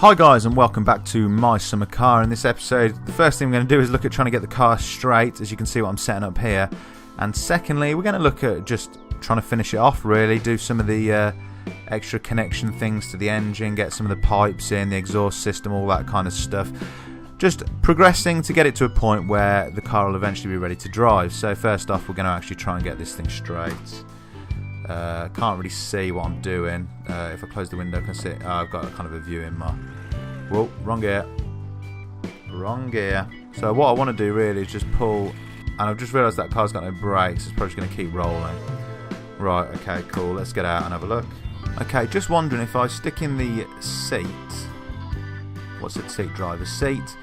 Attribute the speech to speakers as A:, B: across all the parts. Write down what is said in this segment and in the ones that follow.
A: Hi guys, and welcome back to My Summer Car. In this episode, the first thing I'm going to do is look at trying to get the car straight, as you can see what I'm setting up here. And secondly, we're going to look at just trying to finish it off, really, do some of the extra connection things to the engine, get some of the pipes in, the exhaust system, all that kind of stuff. Just progressing to get it to a point where the car will eventually be ready to drive. So first off, we're going to actually try and get this thing straight. Can't really see what I'm doing. If I close the window, can I see? Oh, I've got a kind of a view in my... Whoa, wrong gear. Wrong gear. So what I want to do really is just pull... And I've just realised that car's got no brakes. It's probably just going to keep rolling. Right, okay, cool. Let's get out and have a look. Okay, just wondering if I stick in the seat... What's it? Seat driver's seat.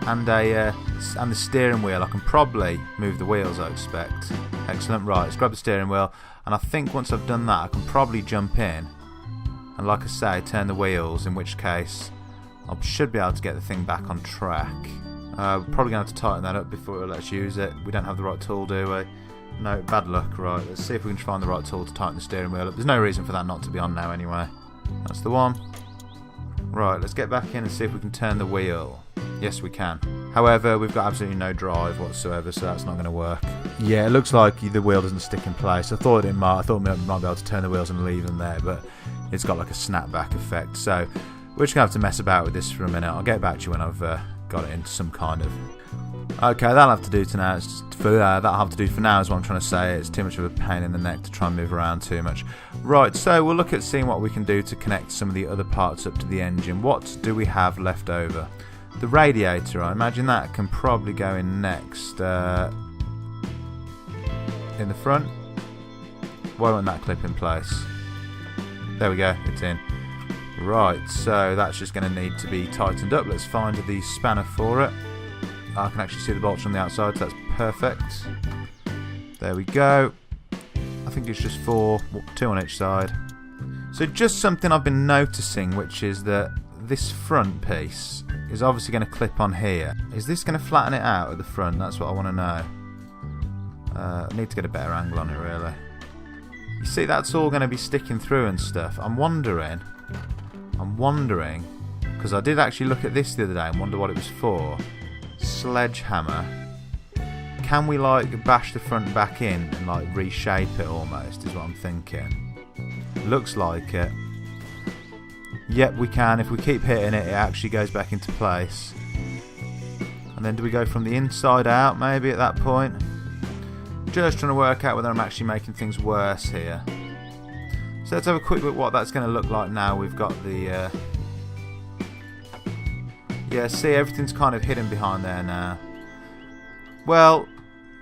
A: And the steering wheel. I can probably move the wheels, I expect. Excellent. Right, let's grab the steering wheel. And I think once I've done that, I can probably jump in. And like I say, turn the wheels, in which case I should be able to get the thing back on track. We're probably going to have to tighten that up before it lets use it. We don't have the right tool, do we? No, bad luck. Right, let's see if we can find the right tool to tighten the steering wheel up. There's no reason for that not to be on now anyway. That's the one. Right, let's get back in and see if we can turn the wheel. Yes, we can. However, we've got absolutely no drive whatsoever, so that's not going to work. Yeah, it looks like the wheel doesn't stick in place. I thought we might be able to turn the wheels and leave them there, but it's got like a snapback effect. So we're just going to have to mess about with this for a minute. I'll get back to you when I've got it into some kind of... Okay, that'll have to do for now is what I'm trying to say. It's too much of a pain in the neck to try and move around too much. Right, so we'll look at seeing what we can do to connect some of the other parts up to the engine. What do we have left over? The radiator, I imagine that can probably go in next. In the front. Why won't that clip in place? There we go, it's in. Right, so that's just going to need to be tightened up. Let's find the spanner for it. I can actually see the bolts from the outside, so that's perfect. There we go. I think it's just two on each side. So just something I've been noticing, which is that this front piece is obviously going to clip on here. Is this going to flatten it out at the front? That's what I want to know. I need to get a better angle on it, really. You see, that's all going to be sticking through and stuff. I'm wondering, because I did actually look at this the other day and wonder what it was for. Sledgehammer. Can we like bash the front back in and like reshape it almost, is what I'm thinking. Looks like it. Yep, we can. If we keep hitting it, it actually goes back into place. And then do we go from the inside out maybe at that point? Just trying to work out whether I'm actually making things worse here. So let's have a quick look at what that's going to look like now we've got the... Yeah, see, everything's kind of hidden behind there now. Well,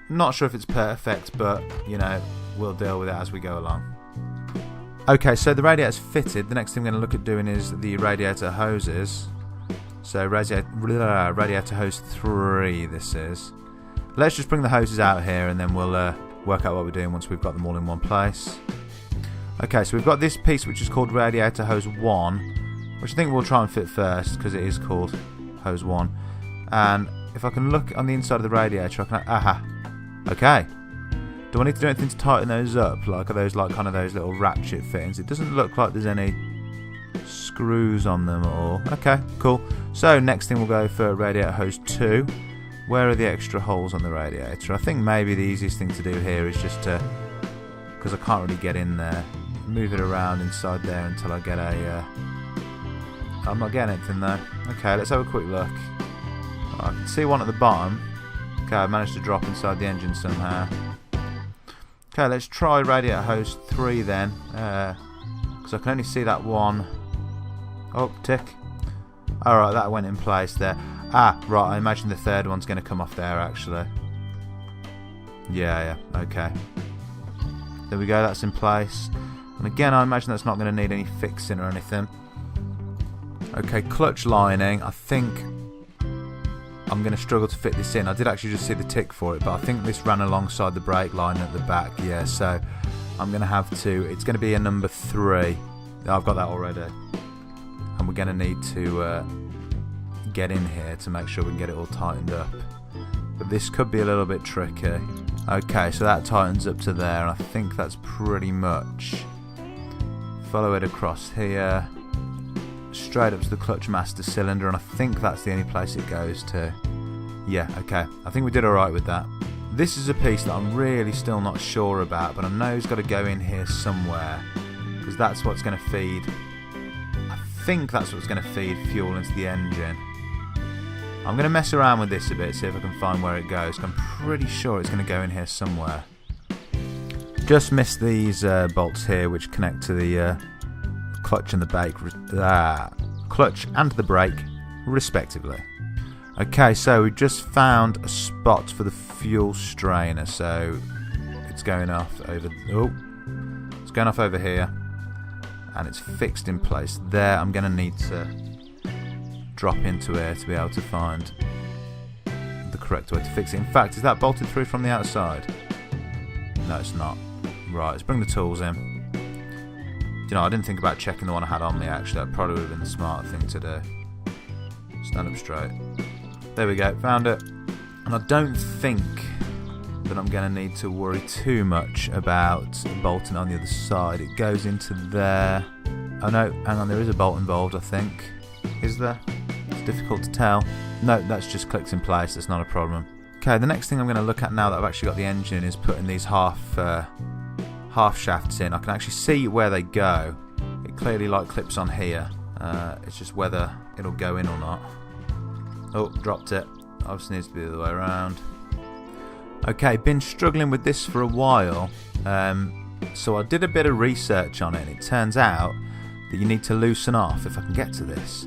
A: not sure if it's perfect, but, you know, we'll deal with it as we go along. Okay, so the radiator's fitted. The next thing we're going to look at doing is the radiator hoses. So radiator hose 3 this is. Let's just bring the hoses out here and then we'll work out what we're doing once we've got them all in one place. Okay, so we've got this piece which is called radiator hose 1, which I think we'll try and fit first because it is called hose 1. And if I can look on the inside of the radiator, I can... Aha! Okay. Do I need to do anything to tighten those up? Like, are those like kind of those little ratchet fittings? It doesn't look like there's any screws on them at all. Okay, cool. So next thing we'll go for radiator hose 2. Where are the extra holes on the radiator? I think maybe the easiest thing to do here is just to, because I can't really get in there, move it around inside there until I get a... I'm not getting anything though. Okay, let's have a quick look. I can see one at the bottom. Okay, I managed to drop inside the engine somehow. Okay, let's try radiator hose 3 then, because I can only see that one. Oh, tick. Alright, that went in place there. Ah, right, I imagine the third one's going to come off there actually. Yeah, okay. There we go, that's in place. And again, I imagine that's not going to need any fixing or anything. Okay, clutch lining. I think I'm going to struggle to fit this in. I did actually just see the tick for it, but I think this ran alongside the brake line at the back. Yeah, so I'm going to have to... It's going to be a number 3. I've got that already. And we're going to need to get in here to make sure we can get it all tightened up. But this could be a little bit tricky. Okay, so that tightens up to there, and I think that's pretty much... Follow it across here. straight up to the clutch master cylinder, and I think that's the only place it goes to. Yeah, okay, I think we did alright with that. This is a piece that I'm really still not sure about, but I know it's got to go in here somewhere, because that's what's going to feed, I think that's what's going to feed fuel into the engine. I'm going to mess around with this a bit, see if I can find where it goes. I'm pretty sure it's going to go in here somewhere. Just missed these bolts here, which connect to the clutch and the brake, respectively. Okay, so we just found a spot for the fuel strainer, so it's going off over. Oh, it's going off over here, and it's fixed in place there. I'm going to need to drop into here to be able to find the correct way to fix it. In fact, is that bolted through from the outside? No, it's not. Right, let's bring the tools in. You know, I didn't think about checking the one I had on me, actually. That probably would have been the smart thing to do. Stand up straight. There we go, found it. And I don't think that I'm going to need to worry too much about bolting on the other side. It goes into there. Oh no, hang on, there is a bolt involved, I think. Is there? It's difficult to tell. No, that's just clicked in place, that's not a problem. Okay, the next thing I'm going to look at now that I've actually got the engine is putting these half shafts in. I can actually see where they go. It clearly like clips on here. It's just whether it'll go in or not. Oh, dropped it. Obviously needs to be the other way around. Okay, been struggling with this for a while. So I did a bit of research on it, and it turns out that you need to loosen off, if I can get to this,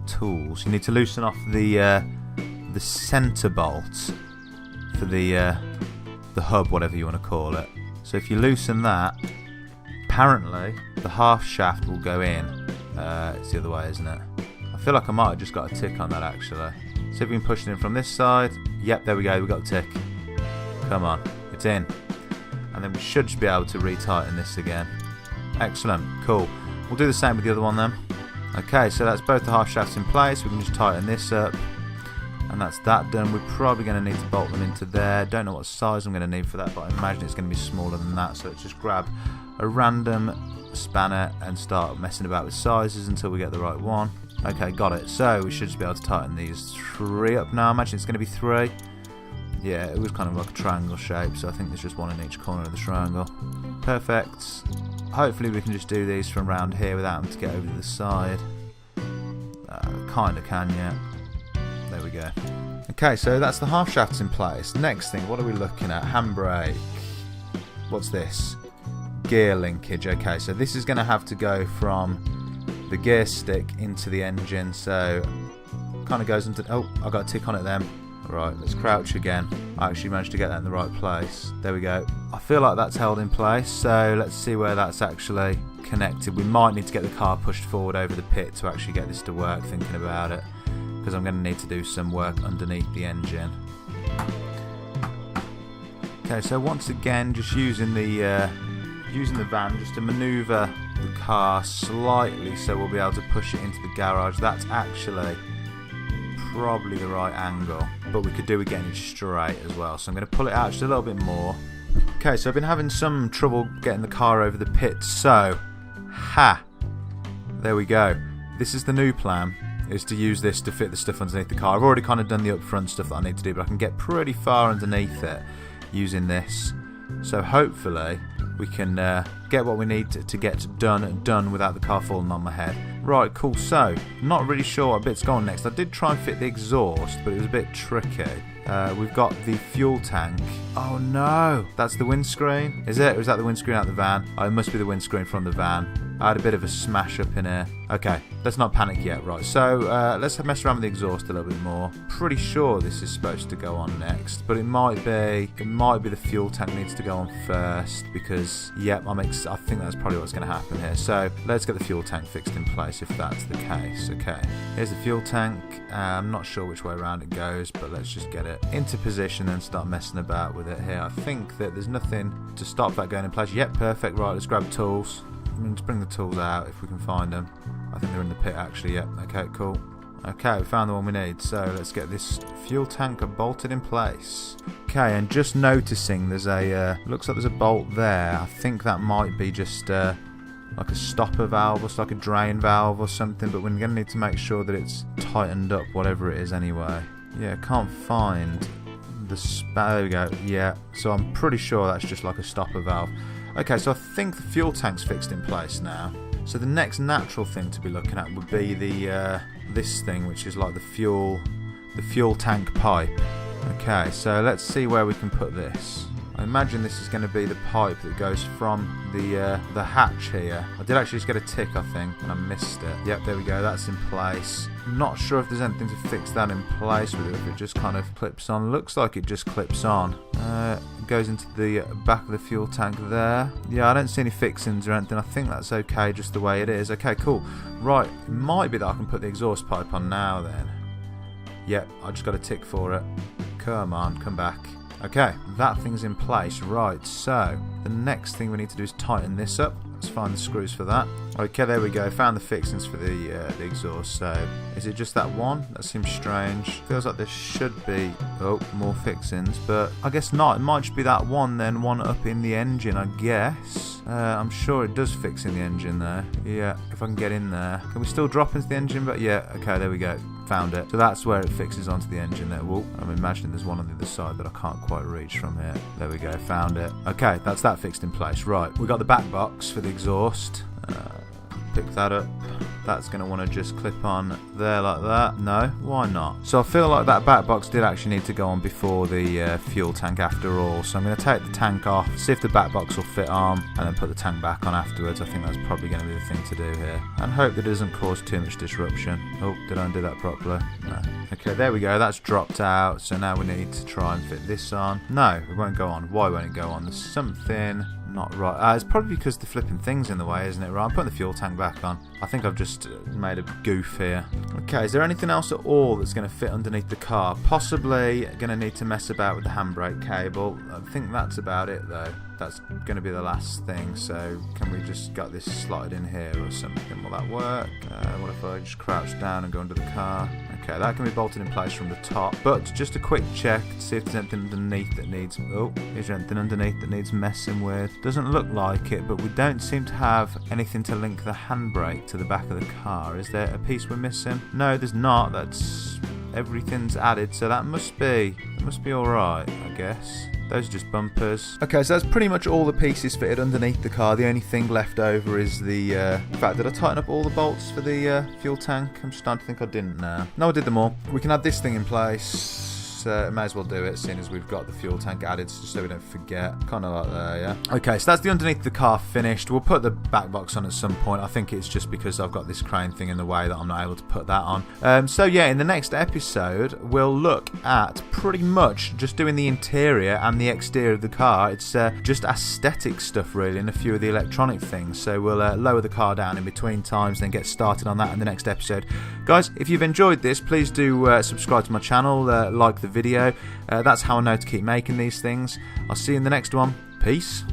A: tools. You need to loosen off the centre bolt for the hub, whatever you want to call it. So if you loosen that, apparently the half shaft will go in. It's the other way, isn't it? I feel like I might have just got a tick on that, actually. See if we can push it in from this side. Yep, there we go, we got a tick. Come on, it's in. And then we should just be able to retighten this again. Excellent, cool. We'll do the same with the other one then. Okay, so that's both the half shafts in place. We can just tighten this up. And that's that done. We're probably going to need to bolt them into there. Don't know what size I'm going to need for that, but I imagine it's going to be smaller than that. So let's just grab a random spanner and start messing about with sizes until we get the right one. Okay, got it. So we should just be able to tighten these 3 up now. I imagine it's going to be 3. Yeah, it was kind of like a triangle shape, so I think there's just one in each corner of the triangle. Perfect. Hopefully we can just do these from around here without having to get over to the side. Kinda can, yeah. There we go. Okay, so that's the half shafts in place. Next thing, what are we looking at? Handbrake. What's this? Gear linkage. Okay, so this is going to have to go from the gear stick into the engine, so kind of goes into. Oh, I got a tick on it then. Right, let's crouch again. I actually managed to get that in the right place. There we go. I feel like that's held in place, so let's see where that's actually connected. We might need to get the car pushed forward over the pit to actually get this to work, thinking about it, because I'm going to need to do some work underneath the engine. Okay, so once again, just using the van just to manoeuvre the car slightly so we'll be able to push it into the garage. That's actually probably the right angle, but we could do with getting it straight as well, so I'm going to pull it out just a little bit more. Okay, so I've been having some trouble getting the car over the pit, so there we go. This is the new plan, is to use this to fit the stuff underneath the car. I've already kind of done the upfront stuff that I need to do, but I can get pretty far underneath it using this, so hopefully we can get what we need to get done without the car falling on my head. Right, cool, so not really sure what bit's going next. I did try and fit the exhaust, but it was a bit tricky. We've got the fuel tank. Oh no, that's the windscreen. Is it? Or is that the windscreen out the van? Oh, it must be the windscreen from the van. I had a bit of a smash up in here. Okay, let's not panic yet. Right, so let's mess around with the exhaust a little bit more. Pretty sure this is supposed to go on next, but it might be the fuel tank needs to go on first, because yep, I think that's probably what's going to happen here. So let's get the fuel tank fixed in place if that's the case. Okay, here's the fuel tank. I'm not sure which way around it goes, but let's just get it into position and start messing about with it here. I think that there's nothing to stop that going in place. Yep, perfect. Right, let's grab tools. Let's bring the tools out if we can find them. I think they're in the pit actually. Yep, okay, cool. Okay, we found the one we need, so let's get this fuel tank bolted in place. Okay, and just noticing there's a looks like there's a bolt there. I think that might be just like a stopper valve or like a drain valve or something, but we're going to need to make sure that it's tightened up, whatever it is anyway. Yeah, can't find the there we go. Yeah, so I'm pretty sure that's just like a stopper valve. Okay, so I think the fuel tank's fixed in place now. So the next natural thing to be looking at would be the this thing, which is like the fuel tank pipe. Okay, so let's see where we can put this. I imagine this is going to be the pipe that goes from the hatch here. I did actually just get a tick, I think, and I missed it. Yep, there we go, that's in place. I'm not sure if there's anything to fix that in place with it, if it just kind of clips on. Looks like it just clips on. It goes into the back of the fuel tank there. Yeah, I don't see any fixings or anything. I think that's okay just the way it is. Okay, cool. Right, it might be that I can put the exhaust pipe on now then. Yep, I just got a tick for it. Come on, come back. Okay, that thing's in place. Right, so the next thing we need to do is tighten this up. Let's find the screws for that. Okay, there we go. Found the fixings for the exhaust. So, is it just that one? That seems strange. Feels like there should be more fixings, but I guess not. It might just be that one, then one up in the engine, I guess. I'm sure it does fix in the engine there. Yeah, if I can get in there. Can we still drop into the engine? But yeah, okay, there we go. Found it. So that's where it fixes onto the engine there. Whoa, I'm imagining there's one on the other side that I can't quite reach from here. There we go, found it. Okay, that's that fixed in place. Right, we got the back box for the exhaust. Pick that up. That's going to want to just clip on there like that. No, why not? So I feel like that back box did actually need to go on before the fuel tank after all. So I'm going to take the tank off, see if the back box will fit on, and then put the tank back on afterwards. I think that's probably going to be the thing to do here. And hope that it doesn't cause too much disruption. Oh, did I undo that properly? No. Okay, there we go. That's dropped out. So now we need to try and fit this on. No, it won't go on. Why won't it go on? There's something not right. It's probably because the flipping thing's in the way, isn't it? Right, I'm putting the fuel tank back on. I think I've just made a goof here. Okay, is there anything else at all that's going to fit underneath the car? Possibly going to need to mess about with the handbrake cable. I think that's about it though. That's going to be the last thing. So can we just get this slotted in here or something? Will that work? What if I just crouch down and go under the car? Okay, that can be bolted in place from the top. But just a quick check to see if there's anything underneath that needs... Oh, is there anything underneath that needs messing with? Doesn't look like it, but we don't seem to have anything to link the handbrake to the back of the car. Is there a piece we're missing? No, there's not. That's... everything's added, so that must be alright, I guess. Those are just bumpers. Okay, so that's pretty much all the pieces fitted underneath the car. The only thing left over is the... in fact, did I tighten up all the bolts for the fuel tank? I'm starting to think I didn't now. No, I did them all. We can add this thing in place. May as well do it, seeing as we've got the fuel tank added, just so we don't forget. Kind of like there, yeah. Okay, so that's the underneath the car finished. We'll put the back box on at some point. I think it's just because I've got this crane thing in the way that I'm not able to put that on. So yeah, in the next episode, we'll look at pretty much just doing the interior and the exterior of the car. It's just aesthetic stuff, really, and a few of the electronic things. So we'll lower the car down in between times, then get started on that in the next episode. Guys, if you've enjoyed this, please do subscribe to my channel, like the video. That's how I know to keep making these things. I'll see you in the next one. Peace.